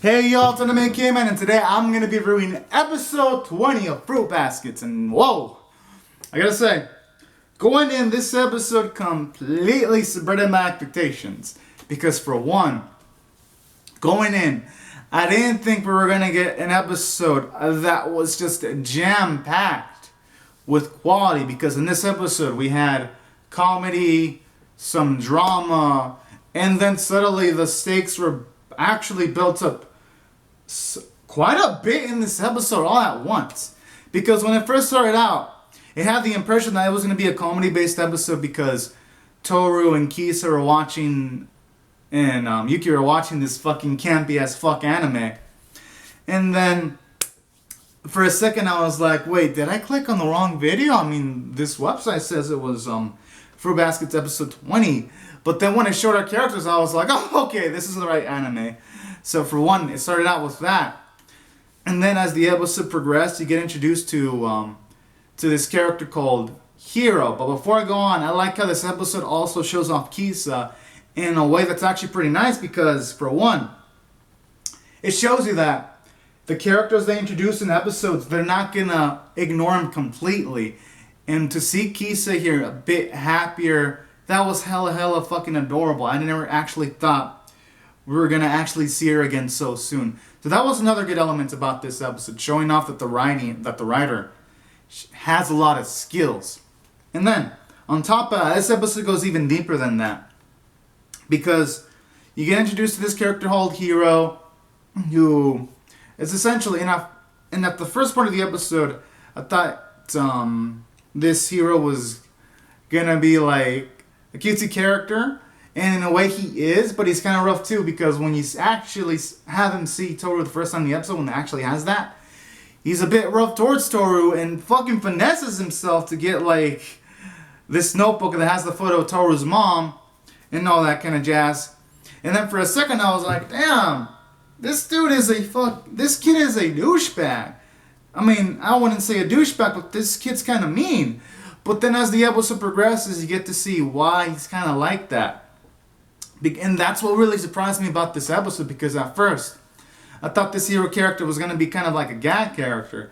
Hey y'all, it's Anime K-Man, and today I'm going to be reviewing episode 20 of Fruit Baskets. And whoa, I gotta say, going in, this episode completely subverted my expectations. Because for one, going in, I didn't think we were going to get an episode that was just jam-packed with quality. Because in this episode we had comedy, some drama, and then suddenly the stakes were actually built up quite a bit in this episode all at once. Because when it first started out, it had the impression that it was going to be a comedy-based episode because Toru and Kisa were watching, and Yuki were watching this fucking campy-ass fuck anime. And then, for a second I was like, wait, did I click on the wrong video? I mean, this website says it was Fruit Baskets episode 20. But then when it showed our characters, I was like, oh, okay, this is the right anime. So for one, it started out with that. And then as the episode progressed, you get introduced to this character called Hiro. But before I go on, I like how this episode also shows off Kisa in a way that's actually pretty nice because, for one, it shows you that the characters they introduce in episodes, they're not going to ignore them completely. And to see Kisa here a bit happier, that was hella fucking adorable. I never actually thought we were going to actually see her again so soon. So that was another good element about this episode, showing off that the writer has a lot of skills. And then, on top of that, this episode goes even deeper than that. Because you get introduced to this character called Hiro, who is essentially, and at the first part of the episode, I thought this Hiro was going to be like a cutesy character. And in a way he is, but he's kind of rough too, because when you actually have him see Toru the first time in the episode, when it actually has that, he's a bit rough towards Toru and fucking finesses himself to get like this notebook that has the photo of Toru's mom and all that kind of jazz. And then for a second I was like, damn, this kid is a douchebag. I mean, I wouldn't say a douchebag, but this kid's kind of mean. But then as the episode progresses, you get to see why he's kind of like that. And that's what really surprised me about this episode, because at first I thought this hero character was going to be kind of like a gag character.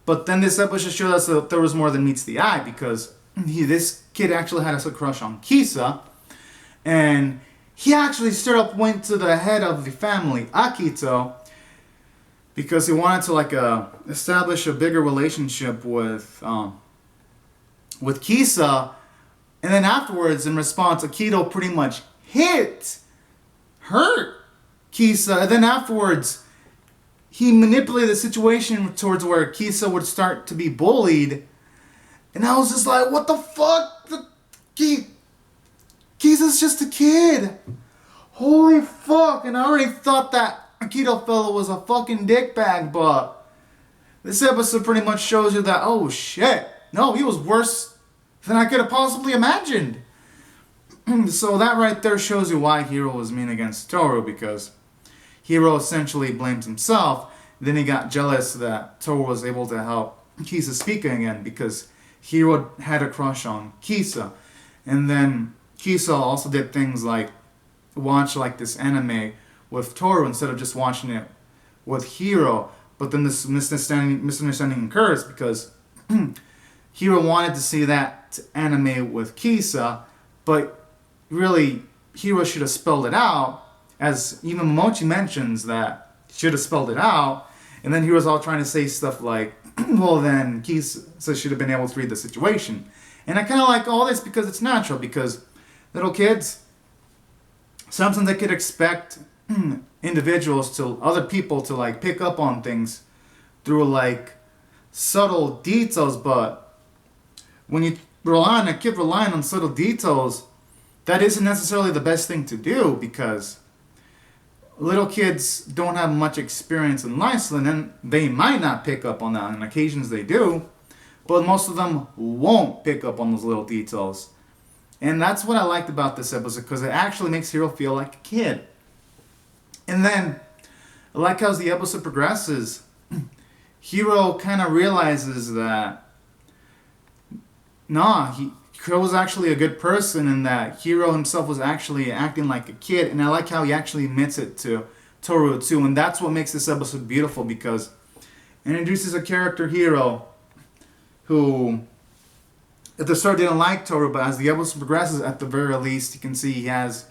But then this episode showed us that there was more than meets the eye, because this kid actually had a crush on Kisa. And he actually straight up went to the head of the family, Akito, because he wanted to establish a bigger relationship with Kisa. And then afterwards, in response, Akito pretty much hurt Kisa, and then afterwards he manipulated the situation towards where Kisa would start to be bullied, and I was just like, what the fuck? Kisa's just a kid. Holy fuck. And I already thought that Akito fellow was a fucking dickbag, but this episode pretty much shows you that, oh shit, no, he was worse than I could have possibly imagined. So that right there shows you why Hiro was mean against Toru, because Hiro essentially blames himself. Then he got jealous that Toru was able to help Kisa speak again, because Hiro had a crush on Kisa. And then Kisa also did things like watch this anime with Toru instead of just watching it with Hiro. But then this misunderstanding occurs because Hiro wanted to see that anime with Kisa, but really, Hiro should have spelled it out, as even Momochi mentions that should have spelled it out, and then Hiro's all trying to say stuff like, well then, Kisa should have been able to read the situation. And I kind of like all this because it's natural, because little kids, sometimes they could expect other people to pick up on things through subtle details, but when you relying on subtle details, that isn't necessarily the best thing to do, because little kids don't have much experience in life, and then they might not pick up on that. On occasions they do, but most of them won't pick up on those little details. And that's what I liked about this episode, because it actually makes Hiro feel like a kid. And then, I like how as the episode progresses, Hiro kind of realizes that Hiro was actually a good person, and that Hiro himself was actually acting like a kid. And I like how he actually admits it to Toru too, and that's what makes this episode beautiful because it introduces a character Hiro who at the start didn't like Toru, but as the episode progresses, at the very least, you can see he has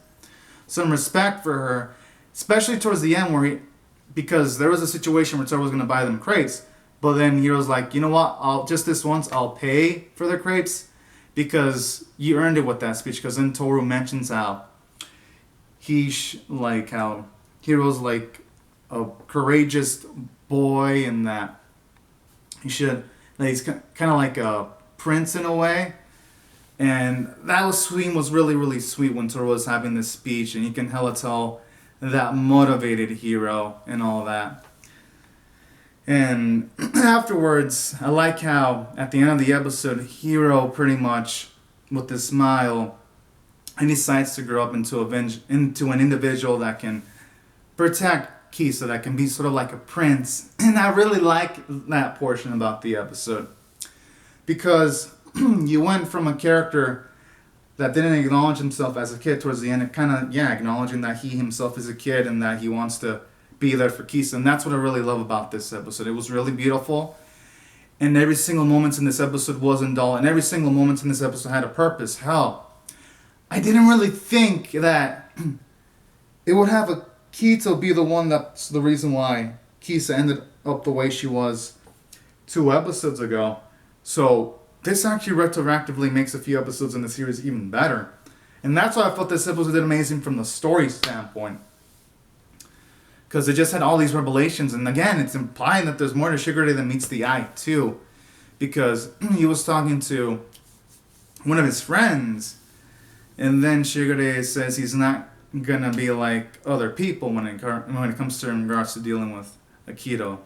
some respect for her, especially towards the end because there was a situation where Toru was going to buy them crepes, but then Hiro's like, you know what, I'll pay for the crepes because you earned it with that speech, because then Toru mentions how how Hiro's like a courageous boy and that he's kind of like a prince in a way. And that was really, really sweet when Toru was having this speech, and you can hella tell that motivated Hiro and all that. And afterwards, I like how at the end of the episode, Hiro pretty much, with this smile, he decides to grow up into an individual that can protect Kisa, that can be sort of like a prince. And I really like that portion about the episode, because you went from a character that didn't acknowledge himself as a kid towards the end, and kind of, acknowledging that he himself is a kid and that he wants to be there for Kisa. And that's what I really love about this episode. It was really beautiful, and every single moment in this episode wasn't dull, and every single moment in this episode had a purpose. Hell, I didn't really think that it would have a Kito be the one that's the reason why Kisa ended up the way she was 2 episodes ago. So this actually retroactively makes a few episodes in the series even better. And that's why I thought this episode did amazing from the story standpoint. Because it just had all these revelations. And again, it's implying that there's more to Shigure than meets the eye too. Because he was talking to one of his friends, and then Shigure says he's not gonna be like other people when it comes to in regards to dealing with Akito.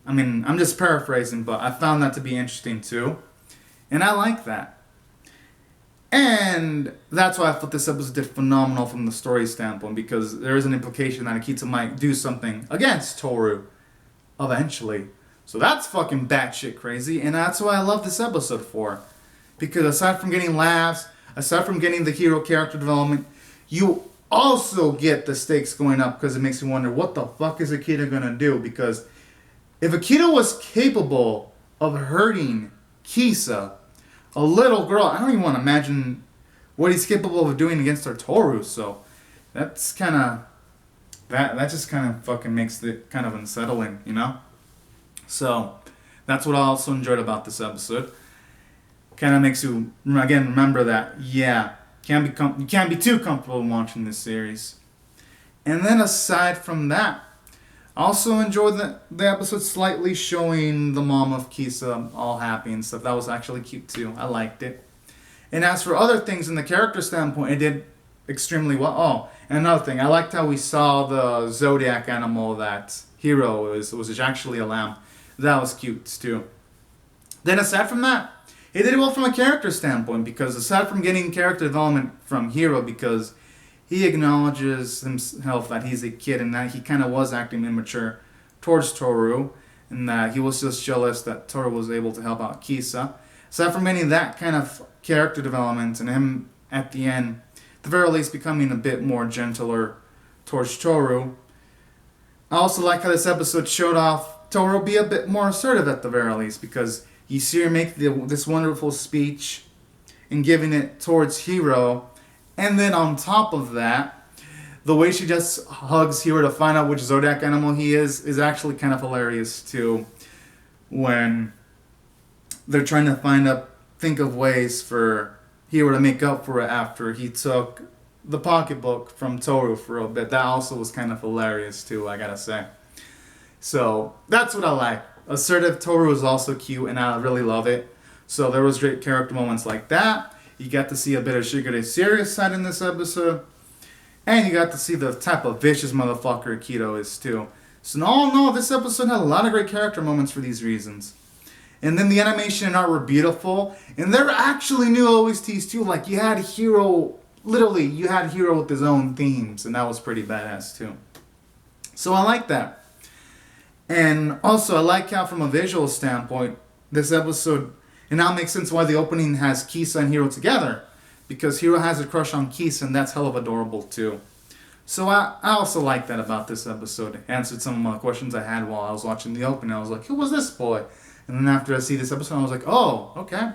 I mean, I'm just paraphrasing, but I found that to be interesting too. And I like that. And that's why I thought this episode did phenomenal from the story standpoint, because there is an implication that Akito might do something against Toru eventually. So that's fucking batshit crazy, and that's why I love this episode for. Because aside from getting laughs, aside from getting the hero character development, you also get the stakes going up, because it makes you wonder, what the fuck is Akito gonna do? Because if Akito was capable of hurting Kisa, a little girl, I don't even want to imagine what he's capable of doing against our Toru. So that's kind of, that just kind of fucking makes it kind of unsettling, you know? So that's what I also enjoyed about this episode. Kind of makes you, again, remember that, you can't be too comfortable watching this series. And then aside from that, I also enjoyed the episode slightly showing the mom of Kisa all happy and stuff. That was actually cute too. I liked it. And as for other things in the character standpoint, it did extremely well. Oh, and another thing, I liked how we saw the zodiac animal that Hiro was actually a lamb. That was cute too. Then aside from that, it did well from a character standpoint, because aside from getting character development from Hiro, because he acknowledges himself that he's a kid and that he kind of was acting immature towards Toru, and that he was just jealous that Toru was able to help out Kisa. Aside from getting that kind of character development and him at the end, at the very least, becoming a bit more gentler towards Toru, I also like how this episode showed off Toru be a bit more assertive at the very least, because you see her make this wonderful speech and giving it towards Hiro. And then on top of that, the way she just hugs Hiro to find out which zodiac animal he is actually kind of hilarious too. When they're trying to think of ways for Hiro to make up for it after he took the pocketbook from Toru for a bit. That also was kind of hilarious too, I gotta say. So that's what I like. Assertive Toru is also cute, and I really love it. So there was great character moments like that. You got to see a bit of Shigure's serious side in this episode. And you got to see the type of vicious motherfucker Akito is too. So all in all, this episode had a lot of great character moments for these reasons. And then the animation and art were beautiful. And there were actually new OSTs too. Like you had Hiro with his own themes. And that was pretty badass too. So I like that. And also I like how from a visual standpoint, this episode, it now makes sense why the opening has Kisa and Hiro together. Because Hiro has a crush on Kisa, and that's hell of adorable too. So I also like that about this episode. It answered some of my questions I had while I was watching the opening. I was like, who was this boy? And then after I see this episode, I was like, oh, okay.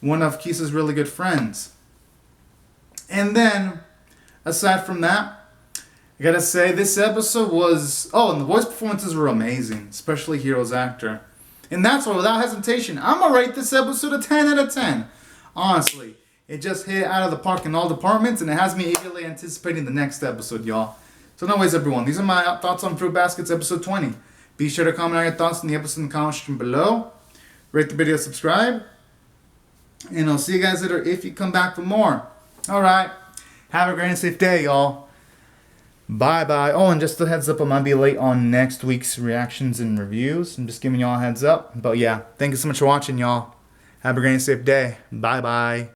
One of Kisa's really good friends. And then, aside from that, I gotta say, this episode was... Oh, and the voice performances were amazing, especially Hiro's actor. And that's why, without hesitation, I'm gonna rate this episode a 10 out of 10. Honestly, it just hit out of the park in all departments, and it has me eagerly anticipating the next episode, y'all. So anyways, everyone, these are my thoughts on Fruit Baskets episode 20. Be sure to comment on your thoughts in the episode in the comment section below. Rate the video, subscribe. And I'll see you guys later if you come back for more. Alright, have a great and safe day, y'all. Bye-bye. Oh, and just a heads up, I might be late on next week's reactions and reviews. I'm just giving y'all a heads up. But yeah, thank you so much for watching, y'all. Have a great and safe day. Bye-bye.